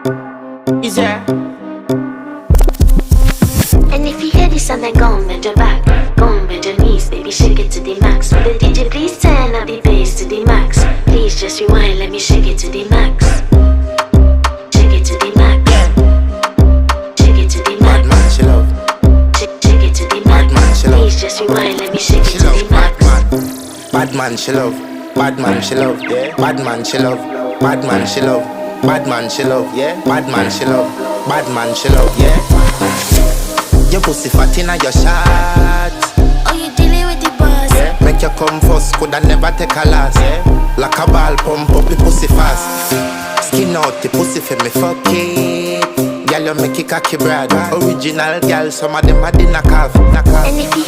Is there? And if you hear this and then go on bend your back, go on bend your knees, baby shake it to the max. Will the DJ please turn up the bass to the max? Please just rewind, let me shake it to the max. Shake it to the max. Shake it to the max. Bad man, she love. Shake it to the max. Bad man, she love. Please just rewind, let me shake it She to love the max. bad man, she love. Bad man, she love. Yeah. Bad man, she love. Bad man, she love. Bad man, she love. Yeah. Bad man, she love. Bad man, she love. Yeah. Your pussy fat inna your shot. Oh, you dealing with the boss? Yeah. Make you come first, coulda never take a last. Yeah. Like a ball pump up the pussy fast. Skin out the pussy for me fuck it. Girl, you make it cocky brad. Original girl, some of them a dinner calf. And if you